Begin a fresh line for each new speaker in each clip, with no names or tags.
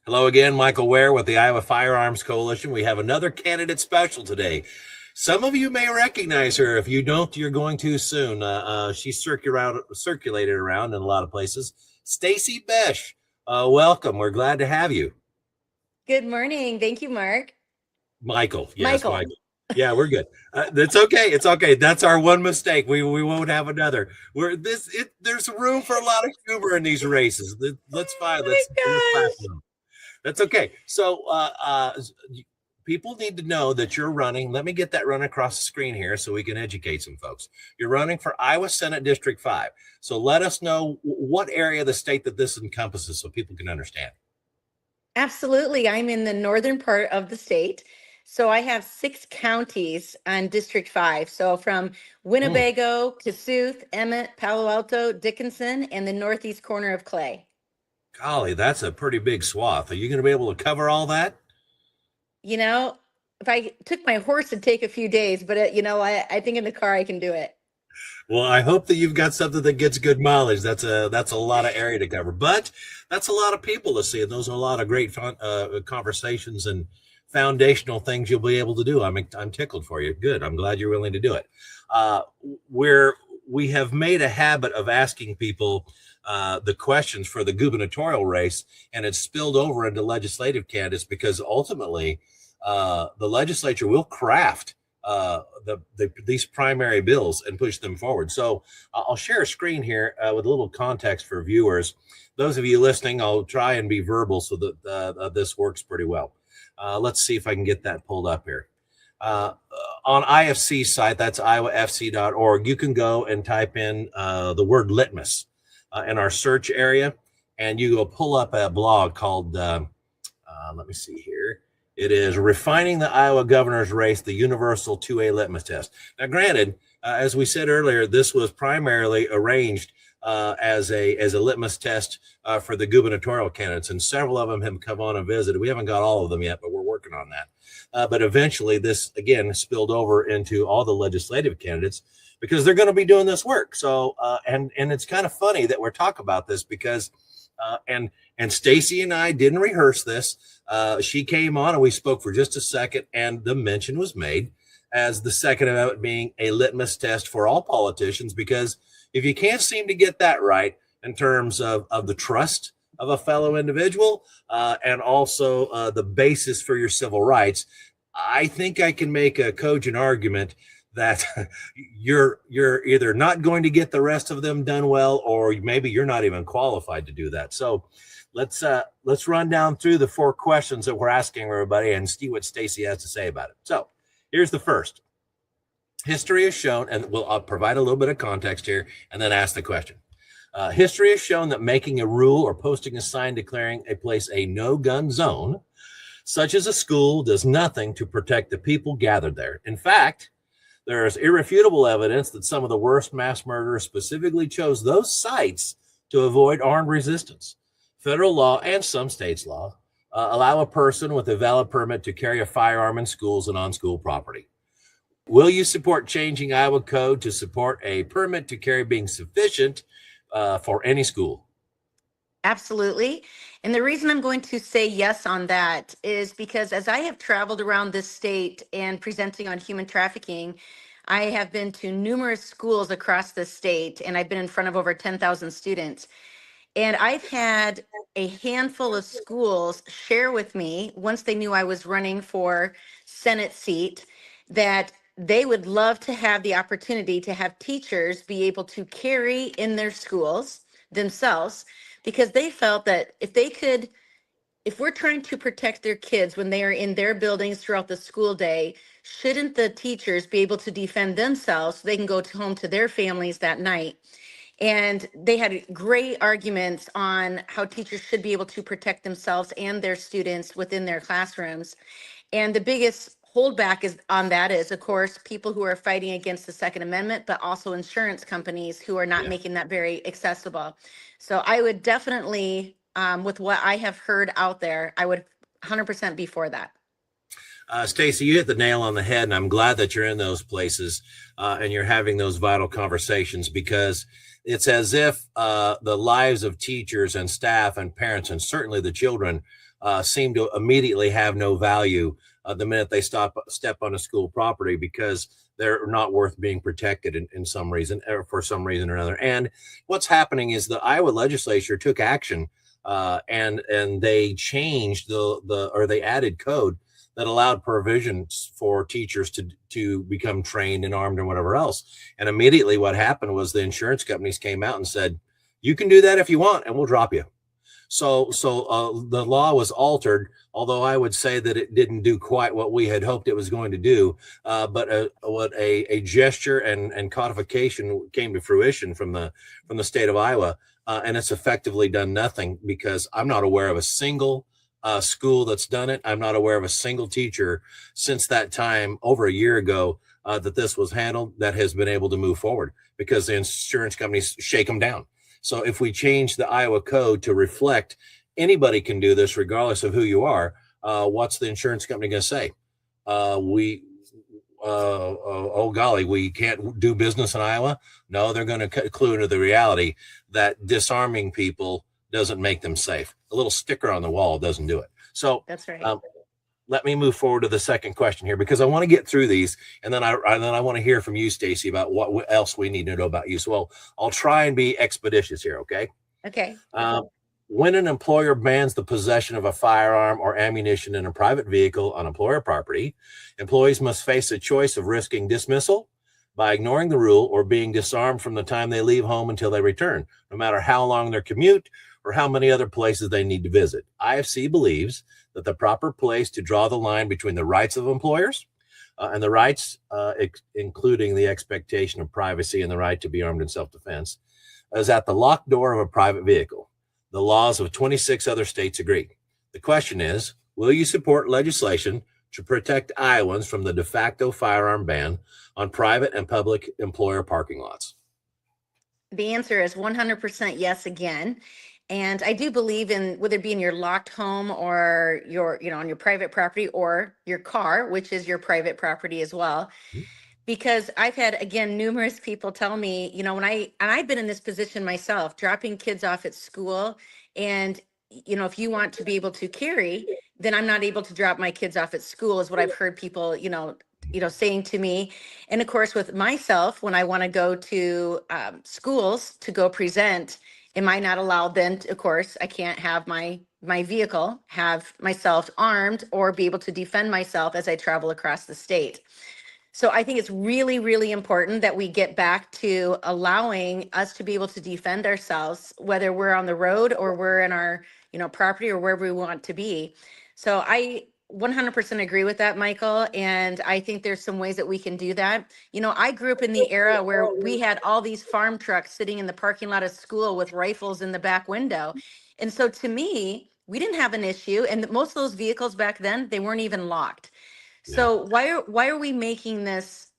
Hello again, Michael Ware with the Iowa Firearms Coalition. We have another candidate special today. Some of you may recognize her. If you don't, you're going to soon. She's circulated around in a lot of places. Stacy Besch, welcome. We're glad to have you.
Good morning. Thank you, Mark.
Michael. Yes, Michael. Yeah, we're good. That's okay. It's okay. That's our one mistake. We won't have another. There's room for a lot of humor in these races. Let's find. Let's That's okay. So people need to know that you're running. Let me get that run across the screen here so we can educate some folks. You're running for Iowa Senate District 5. So let us know what area of the state that this encompasses so people can understand.
Absolutely. I'm in the northern part of the state. So I have 6 counties on District 5. So from Winnebago, Kossuth, Emmet, Palo Alto, Dickinson, and the northeast corner of Clay.
Golly, that's a pretty big swath. Are you going to be able to cover all that?
You know, if I took my horse, it'd take a few days, but I think in the car I can do it.
Well, I hope that you've got something that gets good mileage. That's a lot of area to cover, but that's a lot of people to see, and those are a lot of great fun, conversations and foundational things you'll be able to do. I'm tickled for you. Good. I'm glad you're willing to do it. We have made a habit of asking people the questions for the gubernatorial race, and it's spilled over into legislative candidates because ultimately the legislature will craft these primary bills and push them forward. So I'll share a screen here with a little context for viewers. Those of you listening, I'll try and be verbal so that this works pretty well. Let's see if I can get that pulled up here. On IFC's site, that's iowafc.org, you can go and type in the word litmus in our search area, and you go pull up a blog called, let me see here. It is Refining the Iowa Governor's Race, the Universal 2A Litmus Test. Now, granted, as we said earlier, this was primarily arranged as a litmus test for the gubernatorial candidates, and several of them have come on and visited. We haven't got all of them yet, but we're working on that. But eventually, this again spilled over into all the legislative candidates because they're going to be doing this work. So, and it's kind of funny that we're talking about this because, and Stacy and I didn't rehearse this. She came on and we spoke for just a second, and the mention was made as the Second Amendment being a litmus test for all politicians, because if you can't seem to get that right in terms of the trust of a fellow individual and also the basis for your civil rights, I think I can make a cogent argument that you're either not going to get the rest of them done well, or maybe you're not even qualified to do that. So let's run down through the 4 questions that we're asking everybody and see what Stacy has to say about it. So here's the first. History has shown, and I'll provide a little bit of context here and then ask the question. History has shown that making a rule or posting a sign declaring a place a no-gun zone, such as a school, does nothing to protect the people gathered there. In fact, there is irrefutable evidence that some of the worst mass murderers specifically chose those sites to avoid armed resistance. Federal law and some states' law allow a person with a valid permit to carry a firearm in schools and on school property. Will you support changing Iowa code to support a permit to carry being sufficient for any school?
Absolutely. And the reason I'm going to say yes on that is because as I have traveled around this state and presenting on human trafficking, I have been to numerous schools across the state, and I've been in front of over 10,000 students. And I've had a handful of schools share with me, once they knew I was running for Senate seat, that they would love to have the opportunity to have teachers be able to carry in their schools themselves, because they felt that if we're trying to protect their kids when they are in their buildings throughout the school day, shouldn't the teachers be able to defend themselves so they can go home to their families that night? And they had great arguments on how teachers should be able to protect themselves and their students within their classrooms. And the biggest holdback is, of course, people who are fighting against the Second Amendment, but also insurance companies who are not making that very accessible. So I would definitely, with what I have heard out there, I would 100% be for that.
Stacy, you hit the nail on the head, and I'm glad that you're in those places and you're having those vital conversations, because it's as if the lives of teachers and staff and parents, and certainly the children, seem to immediately have no value the minute they step on a school property because they're not worth being protected in some reason or for some reason or another. And what's happening is the Iowa legislature took action and they changed or they added code that allowed provisions for teachers to become trained and armed and whatever else. And immediately what happened was the insurance companies came out and said, you can do that if you want, and we'll drop you. So the law was altered, although I would say that it didn't do quite what we had hoped it was going to do. But what a gesture and codification came to fruition from the state of Iowa, and it's effectively done nothing because I'm not aware of a single school that's done it. I'm not aware of a single teacher since that time over a year ago that this was handled that has been able to move forward because the insurance companies shake them down. So if we change the Iowa code to reflect anybody can do this regardless of who you are, what's the insurance company going to say? Oh golly, we can't do business in Iowa? No, they're going to clue into the reality that disarming people doesn't make them safe. A little sticker on the wall doesn't do it. So
that's right.
Let me move forward to the second question here because I want to get through these, and then I want to hear from you, Stacy, about what else we need to know about you. So I'll try and be expeditious here. Okay.
Okay.
When an employer bans the possession of a firearm or ammunition in a private vehicle on employer property, employees must face a choice of risking dismissal by ignoring the rule or being disarmed from the time they leave home until they return, no matter how long their commute or how many other places they need to visit. IFC believes that the proper place to draw the line between the rights of employers and the rights, including the expectation of privacy and the right to be armed in self-defense, is at the locked door of a private vehicle. The laws of 26 other states agree. The question is, will you support legislation to protect Iowans from the de facto firearm ban on private and public employer parking lots?
The answer is 100% yes again. And I do believe in whether it be in your locked home or your, on your private property or your car, which is your private property as well. Because I've had, again, numerous people tell me, when I've been in this position myself, dropping kids off at school. And, if you want to be able to carry, then I'm not able to drop my kids off at school is what I've heard people, saying to me. And of course, with myself, when I want to go to schools to go present, am I not allowed then? Of course, I can't have my vehicle, have myself armed or be able to defend myself as I travel across the state. So I think it's really, really important that we get back to allowing us to be able to defend ourselves, whether we're on the road or we're in our, property or wherever we want to be. So I 100% agree with that, Michael. And I think there's some ways that we can do that. I grew up in the era where we had all these farm trucks sitting in the parking lot of school with rifles in the back window. And so to me, we didn't have an issue. And most of those vehicles back then, they weren't even locked. So why are we making this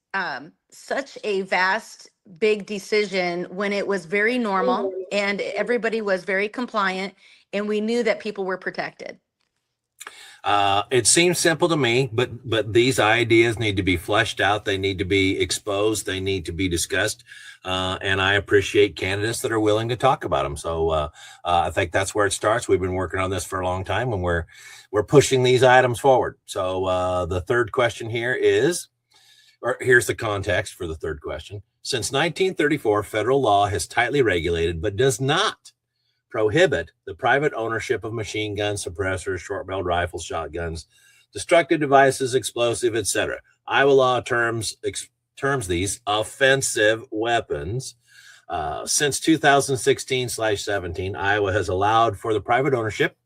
such a vast, big decision when it was very normal and everybody was very compliant and we knew that people were protected?
It seems simple to me, but these ideas need to be fleshed out. They need to be exposed. They need to be discussed. And I appreciate candidates that are willing to talk about them. So I think that's where it starts. We've been working on this for a long time, and we're pushing these items forward. So the third question here is, or here's the context for the third question. Since 1934, federal law has tightly regulated, but does not prohibit the private ownership of machine guns, suppressors, short-barreled rifles, shotguns, destructive devices, explosive, etc. Iowa law terms these offensive weapons. Since 2016/17, Iowa has allowed for the private ownership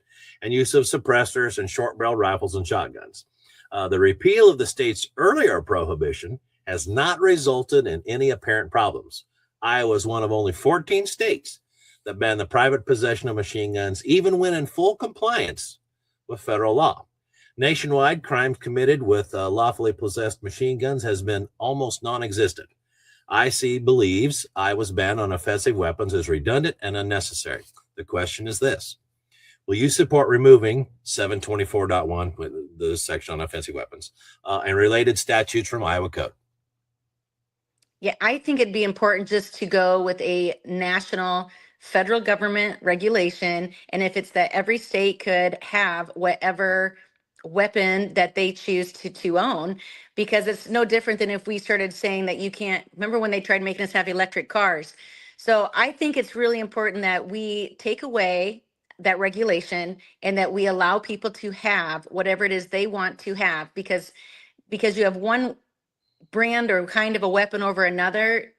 and use of suppressors and short-barreled rifles and shotguns. The repeal of the state's earlier prohibition has not resulted in any apparent problems. Iowa is one of only 14 states that ban the private possession of machine guns, even when in full compliance with federal law. Nationwide, crimes committed with lawfully possessed machine guns has been almost non-existent. IC believes Iowa's ban on offensive weapons is redundant and unnecessary. The question is this: will you support removing 724.1, the section on offensive weapons, and related statutes from Iowa Code?
Yeah, I think it'd be important just to go with a national federal government regulation, and if it's that every state could have whatever weapon that they choose to own, because it's no different than if we started saying that you can't, remember when they tried making us have electric cars. So I think it's really important that we take away that regulation and that we allow people to have whatever it is they want to have, because you have one brand or kind of a weapon over another,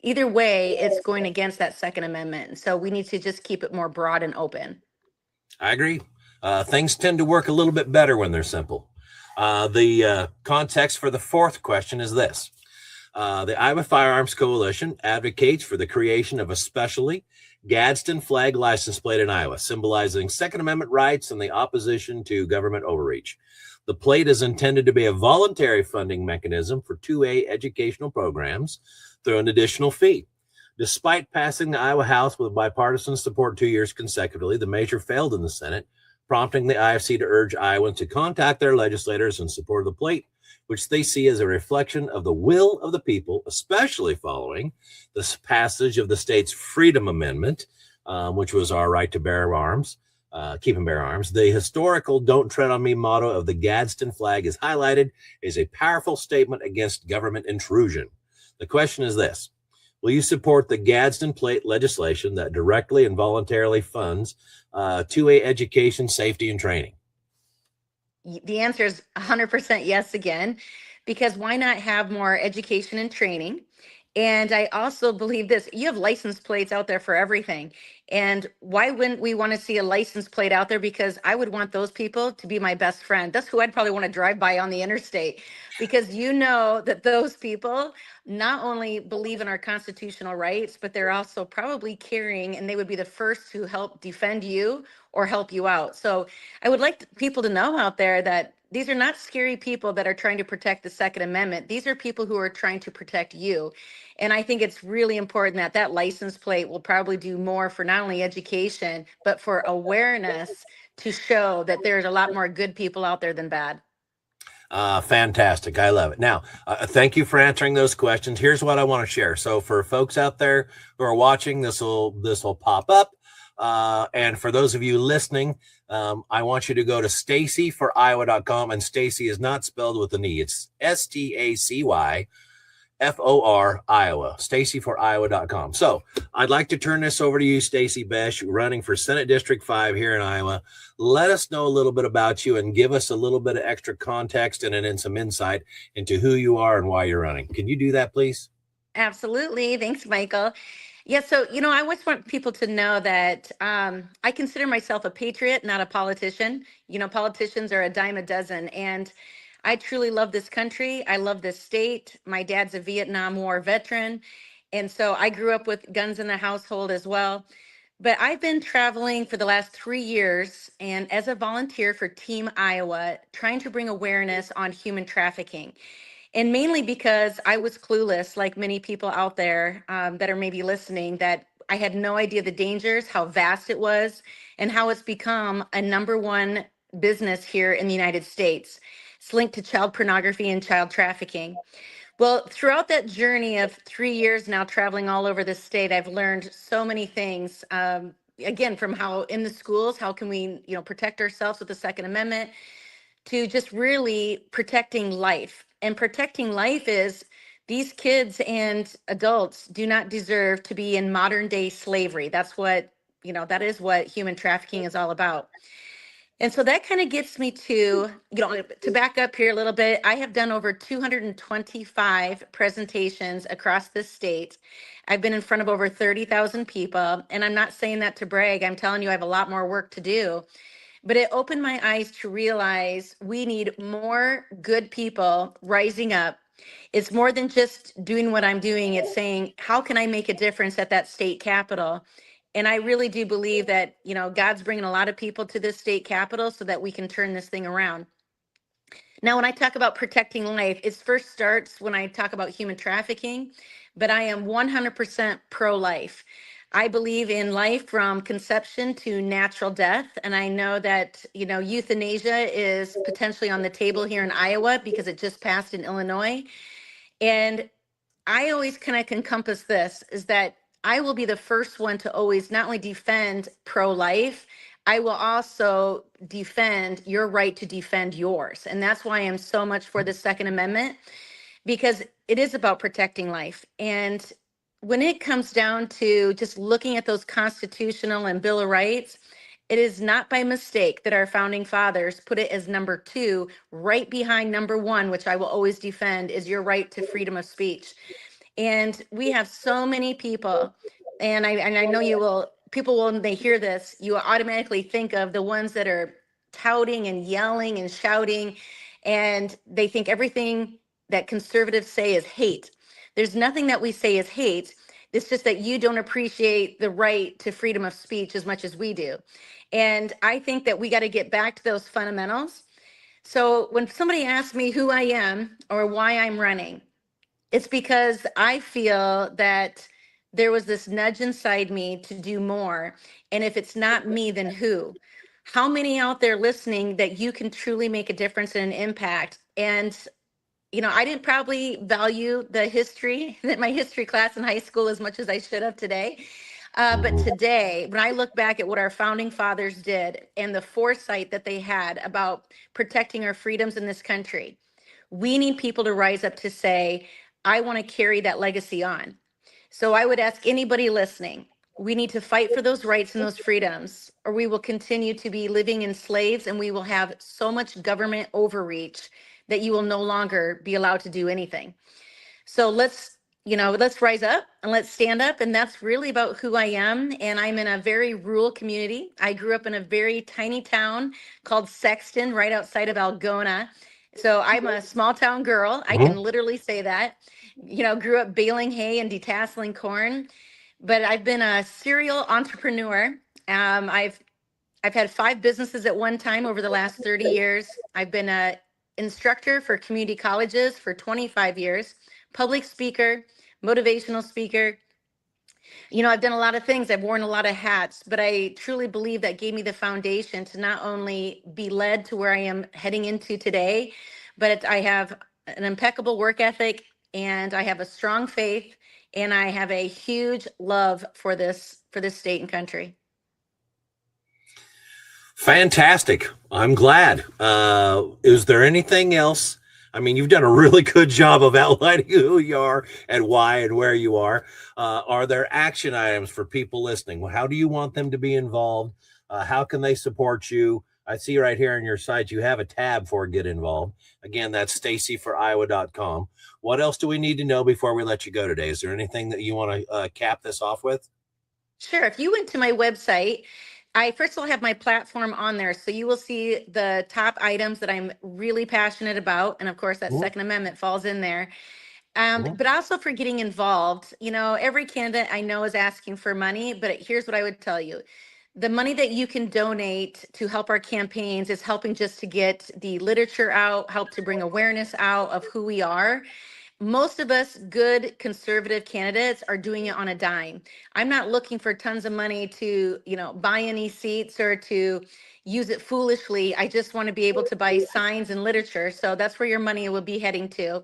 either way, it's going against that Second Amendment. So we need to just keep it more broad and open.
I agree. Things tend to work a little bit better when they're simple. The context for the fourth question is this. The Iowa Firearms Coalition advocates for the creation of a specially Gadsden flag license plate in Iowa, symbolizing Second Amendment rights and the opposition to government overreach. The plate is intended to be a voluntary funding mechanism for 2A educational programs through an additional fee. Despite passing the Iowa House with bipartisan support 2 years consecutively, the measure failed in the Senate, prompting the IFC to urge Iowans to contact their legislators in support of the plate, which they see as a reflection of the will of the people, especially following the passage of the state's Freedom Amendment, which was our right to bear arms, keep and bear arms. The historical "Don't Tread on Me" motto of the Gadsden flag is highlighted as a powerful statement against government intrusion. The question is this: will you support the Gadsden plate legislation that directly and voluntarily funds 2A education, safety, and training?
The answer is 100% yes again, because why not have more education and training? And I also believe this: you have license plates out there for everything. And why wouldn't we want to see a license plate out there? Because I would want those people to be my best friend. That's who I'd probably want to drive by on the interstate, because you know that those people not only believe in our constitutional rights, but they're also probably caring, and they would be the first to help defend you or help you out. So I would like people to know out there that these are not scary people that are trying to protect the Second Amendment. These are people who are trying to protect you. And I think it's really important that that license plate will probably do more for not only education, but for awareness, to show that there's a lot more good people out there than bad.
Fantastic. I love it. Now, thank you for answering those questions. Here's what I want to share. So for folks out there who are watching, this will pop up. And for those of you listening, I want you to go to stacyforiowa.com, and Stacy is not spelled with an E. It's STACYFOR Iowa, stacyforiowa.com. So I'd like to turn this over to you, Stacy Besch, running for Senate District 5 here in Iowa. Let us know a little bit about you and give us a little bit of extra context and some insight into who you are and why you're running. Can you do that, please?
Absolutely. Thanks, Michael. Yeah, so, I always want people to know that I consider myself a patriot, not a politician. Politicians are a dime a dozen, and I truly love this country. I love this state. My dad's a Vietnam War veteran, and so I grew up with guns in the household as well. But I've been traveling for the last 3 years, and as a volunteer for Team Iowa, trying to bring awareness on human trafficking. And mainly because I was clueless, like many people out there that are maybe listening, that I had no idea the dangers, how vast it was, and how it's become a #1 business here in the United States. It's linked to child pornography and child trafficking. Well, throughout that journey of 3 years now, traveling all over the state, I've learned so many things. Again, from how in the schools, how can we, protect ourselves with the Second Amendment, to just really protecting life. And protecting life is, these kids and adults do not deserve to be in modern day slavery. That's what, that is what human trafficking is all about. And so that kind of gets me to, to back up here a little bit. I have done over 225 presentations across the state. I've been in front of over 30,000 people. And I'm not saying that to brag. I'm telling you, I have a lot more work to do. But it opened my eyes to realize we need more good people rising up. It's more than just doing what I'm doing. It's saying, how can I make a difference at that state capitol? And I really do believe that, God's bringing a lot of people to this state capitol so that we can turn this thing around. Now, when I talk about protecting life, it first starts when I talk about human trafficking, but I am 100% pro-life. I believe in life from conception to natural death. And I know that, euthanasia is potentially on the table here in Iowa because it just passed in Illinois. And I always kind of encompass this, is that I will be the first one to always not only defend pro-life, I will also defend your right to defend yours. And that's why I'm so much for the Second Amendment, because it is about protecting life. And when it comes down to just looking at those constitutional and Bill of Rights, it is not by mistake that our founding fathers put it as number 2, right behind number 1, which I will always defend, is your right to freedom of speech. And we have so many people, and I know you will, people will, when they hear this, you will automatically think of the ones that are touting and yelling and shouting, and they think everything that conservatives say is hate. There's nothing that we say is hate. It's just that you don't appreciate the right to freedom of speech as much as we do. And I think that we got to get back to those fundamentals. So when somebody asks me who I am or why I'm running, it's because I feel that there was this nudge inside me to do more. And if it's not me, then who? How many out there listening that you can truly make a difference and an impact? And I didn't probably value the history, that my history class in high school, as much as I should have today. But today, when I look back at what our founding fathers did and the foresight that they had about protecting our freedoms in this country, we need people to rise up to say, I want to carry that legacy on. So I would ask anybody listening, we need to fight for those rights and those freedoms, or we will continue to be living in slaves, and we will have so much government overreach that you will no longer be allowed to do anything. So let's rise up and let's stand up. And that's really about who I am. And I'm in a very rural community. I grew up in a very tiny town called Sexton, right outside of Algona. So I'm a small town girl. I can literally say that. Grew up baling hay and detasseling corn. But I've been a serial entrepreneur. I've had 5 businesses at one time over the last 30 years. I've been a instructor for community colleges for 25 years, public speaker, motivational speaker. I've done a lot of things. I've worn a lot of hats, but I truly believe that gave me the foundation to not only be led to where I am heading into today, but I have an impeccable work ethic, and I have a strong faith, and I have a huge love for this state and country.
Fantastic. I'm glad. Is there anything else? I mean, you've done a really good job of outlining who you are and why and where you are. Are there action items for people listening? How do you want them to be involved? How can they support you? I see right here on your site, you have a tab for Get Involved. Again, that's stacyforiowa.com. What else do we need to know before we let you go today? Is there anything that you want to cap this off with?
Sure. If you went to my website, I first of all have my platform on there. So you will see the top items that I'm really passionate about. And of course, that Second Amendment falls in there. But also for getting involved, every candidate I know is asking for money, but here's what I would tell you. The money that you can donate to help our campaigns is helping just to get the literature out, help to bring awareness out of who we are. Most of us good conservative candidates are doing it on a dime. I'm not looking for tons of money to, buy any seats or to use it foolishly. I just want to be able to buy signs and literature. So that's where your money will be heading to.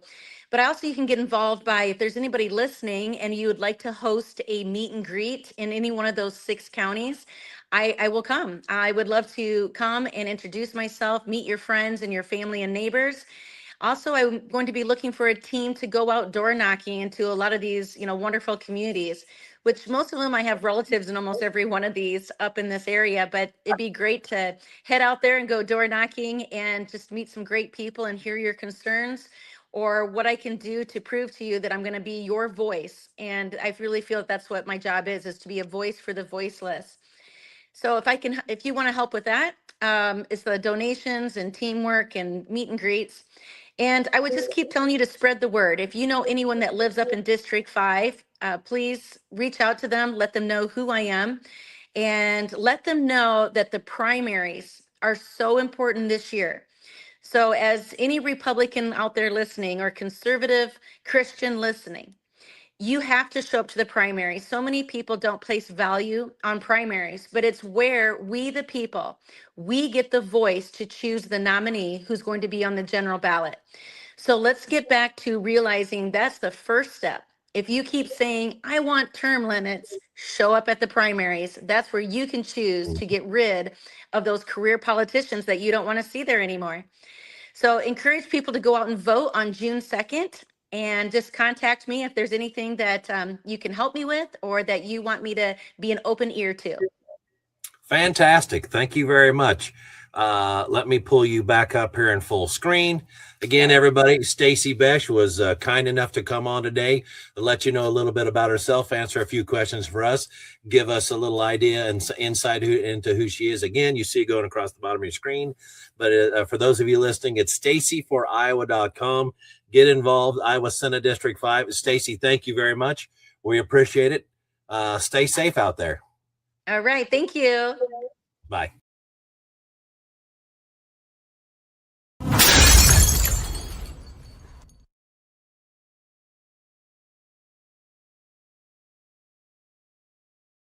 But also you can get involved by, if there's anybody listening and you would like to host a meet and greet in any one of those 6 counties, I will come. I would love to come and introduce myself, meet your friends and your family and neighbors. Also, I'm going to be looking for a team to go out door knocking into a lot of these, wonderful communities, which most of them I have relatives in almost every one of these up in this area. But it'd be great to head out there and go door knocking and just meet some great people and hear your concerns, or what I can do to prove to you that I'm going to be your voice. And I really feel that that's what my job is to be a voice for the voiceless. So if you want to help with that, it's the donations and teamwork and meet and greets. And I would just keep telling you to spread the word. If you know anyone that lives up in District 5, please reach out to them, let them know who I am, and let them know that the primaries are so important this year. So as any Republican out there listening, or conservative Christian listening, you have to show up to the primary. So many people don't place value on primaries, but it's where we, the people, we get the voice to choose the nominee who's going to be on the general ballot. So let's get back to realizing that's the first step If you keep saying, I want term limits, show up at the primaries. That's where you can choose to get rid of those career politicians that you don't want to see there anymore. So encourage people to go out and vote on June 2nd, and just contact me if there's anything that you can help me with or that you want me to be an open ear to.
Fantastic. Thank you very much. Let me pull you back up here in full screen. Again, everybody, Stacy Besch was kind enough to come on today to let you know a little bit about herself, answer a few questions for us, give us a little idea and insight into who she is. Again, you see it going across the bottom of your screen. But for those of you listening, it's stacyforiowa.com. Get involved, Iowa Senate District 5. Stacy, thank you very much. We appreciate it. Stay safe out there.
All right. Thank you.
Bye.